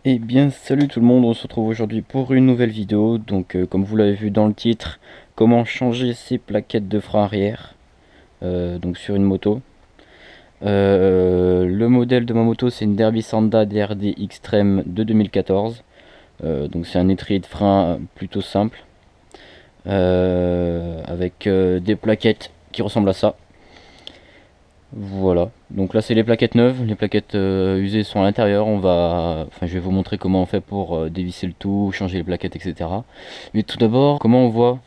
Eh bien salut tout le monde, on se retrouve aujourd'hui pour une nouvelle vidéo. Donc comme vous l'avez vu dans le titre, comment changer ses plaquettes de frein arrière donc sur une moto. Le modèle de ma moto, c'est une Derby Sanda DRD Extreme de 2014. Donc c'est un étrier de frein plutôt simple avec des plaquettes qui ressemblent à ça. Voilà, donc là c'est les plaquettes neuves, les plaquettes usées sont à l'intérieur. Je vais vous montrer comment on fait pour dévisser le tout, changer les plaquettes, etc. Mais tout d'abord, comment on voit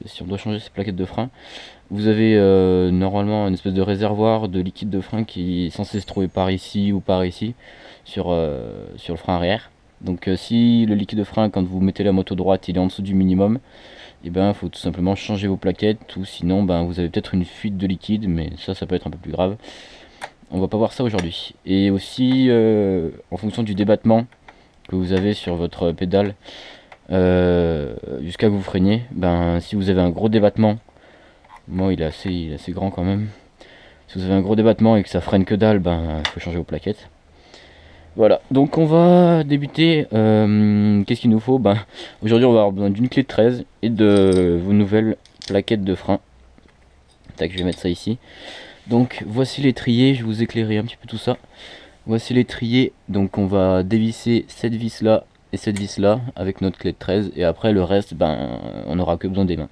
si on doit changer ces plaquettes de frein. Vous avez normalement une espèce de réservoir de liquide de frein qui est censé se trouver par ici ou par ici sur le frein arrière. Donc si le liquide de frein, quand vous mettez la moto droite, il est en dessous du minimum, et ben faut tout simplement changer vos plaquettes, ou sinon ben vous avez peut-être une fuite de liquide, mais ça peut être un peu plus grave. On va pas voir ça aujourd'hui. Et aussi en fonction du débattement que vous avez sur votre pédale jusqu'à que vous freiniez, ben si vous avez un gros débattement, moi il est assez grand quand même, si vous avez un gros débattement et que ça freine que dalle, ben il faut changer vos plaquettes. Voilà, donc on va débuter. Qu'est-ce qu'il nous faut? Ben, aujourd'hui on va avoir besoin d'une clé de 13 et de vos nouvelles plaquettes de frein. Tac, je vais mettre ça ici. Donc voici l'étrier, je vais vous éclairer un petit peu tout ça. Voici l'étrier, donc on va dévisser cette vis là et cette vis là avec notre clé de 13. Et après le reste, ben on n'aura que besoin des mains.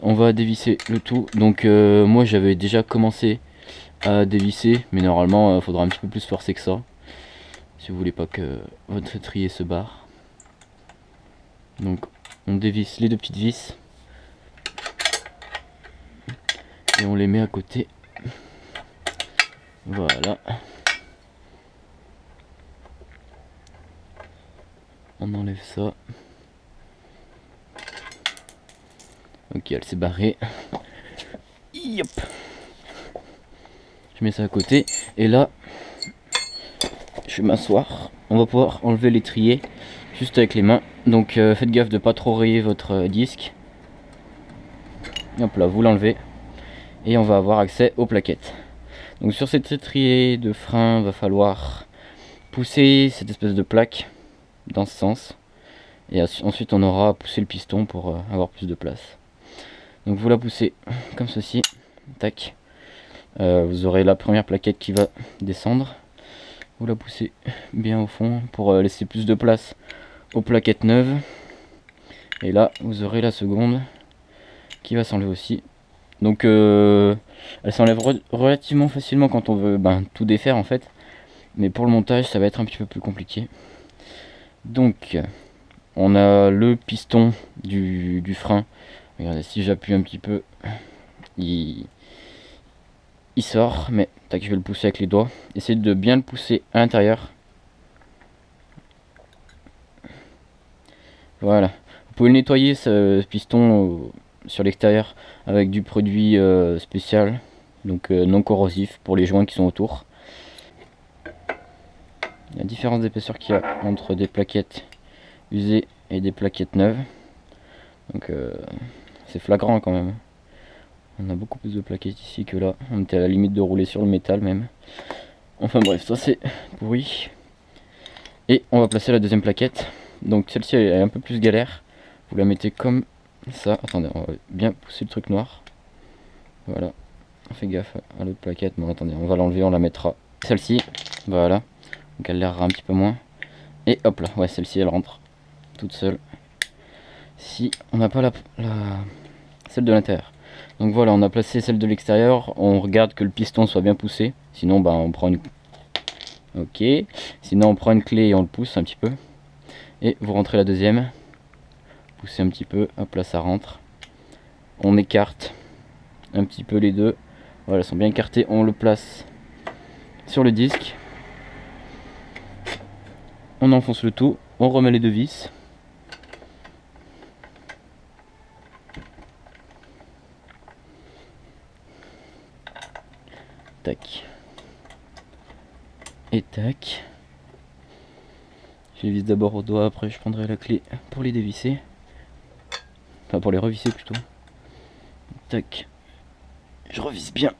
On va dévisser le tout. Donc moi j'avais déjà commencé à dévisser, mais normalement il faudra un petit peu plus forcer que ça si vous voulez pas que votre étrier se barre. Donc on dévisse les deux petites vis et on les met à côté. Voilà. On enlève ça. Ok, elle s'est barrée. Yop. Je mets ça à côté. Et là, je vais m'asseoir. On va pouvoir enlever l'étrier juste avec les mains. Donc faites gaffe de pas trop rayer votre disque. Hop là, vous l'enlevez. Et on va avoir accès aux plaquettes. Donc sur cet étrier de frein, va falloir pousser cette espèce de plaque dans ce sens. Et ensuite on aura poussé le piston pour avoir plus de place. Donc vous la poussez comme ceci. Tac. Vous aurez la première plaquette qui va descendre. Vous la poussez bien au fond pour laisser plus de place aux plaquettes neuves. Et là vous aurez la seconde qui va s'enlever aussi. Donc elle s'enlève relativement facilement quand on veut tout défaire en fait. Mais pour le montage ça va être un petit peu plus compliqué. Donc on a le piston du frein. Regardez, si j'appuie un petit peu, il sort, mais tac, je vais le pousser avec les doigts. Essayez de bien le pousser à l'intérieur. Voilà. Vous pouvez le nettoyer ce piston sur l'extérieur avec du produit spécial, donc non corrosif pour les joints qui sont autour. Il y a différentes épaisseurs qu'il y a entre des plaquettes usées et des plaquettes neuves. Donc c'est flagrant quand même. On a beaucoup plus de plaquettes ici que là. On était à la limite de rouler sur le métal même. Enfin bref, ça c'est pourri. Et on va placer la deuxième plaquette. Donc celle-ci elle est un peu plus galère. Vous la mettez comme ça. Attendez, on va bien pousser le truc noir. Voilà. On fait gaffe à l'autre plaquette. Bon attendez, on va l'enlever, on la mettra. Celle-ci, voilà. Donc elle l'aira un petit peu moins. Et hop là, ouais, celle-ci elle rentre toute seule. Si on n'a pas celle de l'intérieur. Donc voilà, on a placé celle de l'extérieur. On regarde que le piston soit bien poussé. Sinon, on prend une... Ok. Sinon, on prend une clé et on le pousse un petit peu. Et vous rentrez la deuxième. Poussez un petit peu. Hop là, ça rentre. On écarte un petit peu les deux. Voilà, elles sont bien écartées. On le place sur le disque. On enfonce le tout. On remet les deux vis. Tac. Et tac. Je les visse d'abord au doigt, après je prendrai la clé pour les dévisser. Enfin pour les revisser plutôt. Tac. Je revisse bien.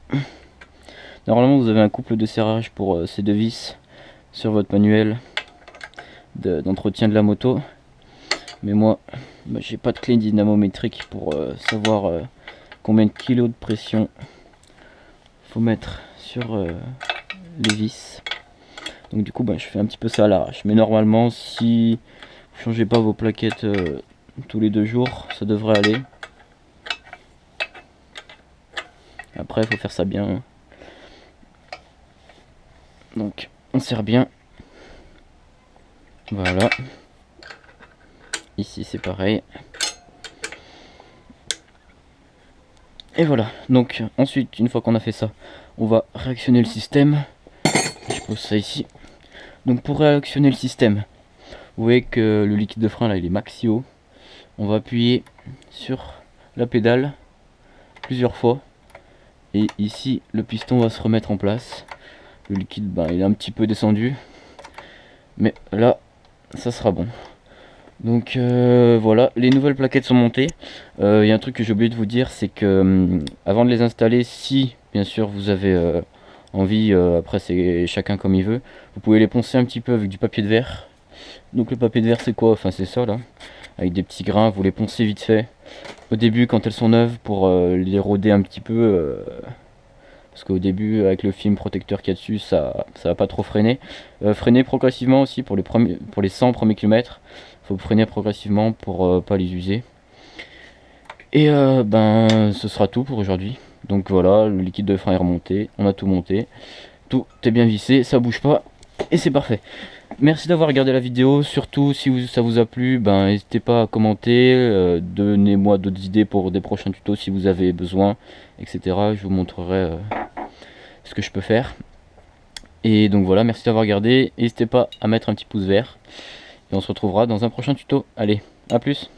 Normalement vous avez un couple de serrage pour ces deux vis sur votre manuel. d'entretien de la moto. Mais moi, bah, j'ai pas de clé dynamométrique pour savoir combien de kilos de pression faut mettre sur les vis. Donc du coup, bah, je fais un petit peu ça à l'arrache. Mais normalement, si vous changez pas vos plaquettes tous les 2 jours, ça devrait aller. Après, il faut faire ça bien. Donc, on serre bien. Voilà. Ici, c'est pareil. Et voilà. Donc, ensuite, une fois qu'on a fait ça, on va réactionner le système. Je pose ça ici. Donc, pour réactionner le système, vous voyez que le liquide de frein, là, il est maxi haut. On va appuyer sur la pédale plusieurs fois. Et ici, le piston va se remettre en place. Le liquide, ben, il est un petit peu descendu. Mais là, ça sera bon. Donc voilà, les nouvelles plaquettes sont montées. Il y a un truc que j'ai oublié de vous dire, c'est que avant de les installer, si bien sûr vous avez envie, après c'est chacun comme il veut, vous pouvez les poncer un petit peu avec du papier de verre. Donc le papier de verre c'est quoi? Enfin c'est ça là, avec des petits grains, vous les poncez vite fait. Au début quand elles sont neuves pour les roder un petit peu. Parce qu'au début, avec le film protecteur qu'il y a dessus, ça va pas trop freiner. Freiner progressivement aussi pour les 100 premiers kilomètres. Faut freiner progressivement pour pas les user. Et ben, ce sera tout pour aujourd'hui. Donc voilà, le liquide de frein est remonté. On a tout monté. Tout est bien vissé, ça bouge pas. Et c'est parfait. Merci d'avoir regardé la vidéo. Surtout si ça vous a plu, ben n'hésitez pas à commenter. Donnez-moi d'autres idées pour des prochains tutos si vous avez besoin, etc. Je vous montrerai ce que je peux faire. Et donc voilà, merci d'avoir regardé. N'hésitez pas à mettre un petit pouce vert. Et on se retrouvera dans un prochain tuto. Allez, à plus.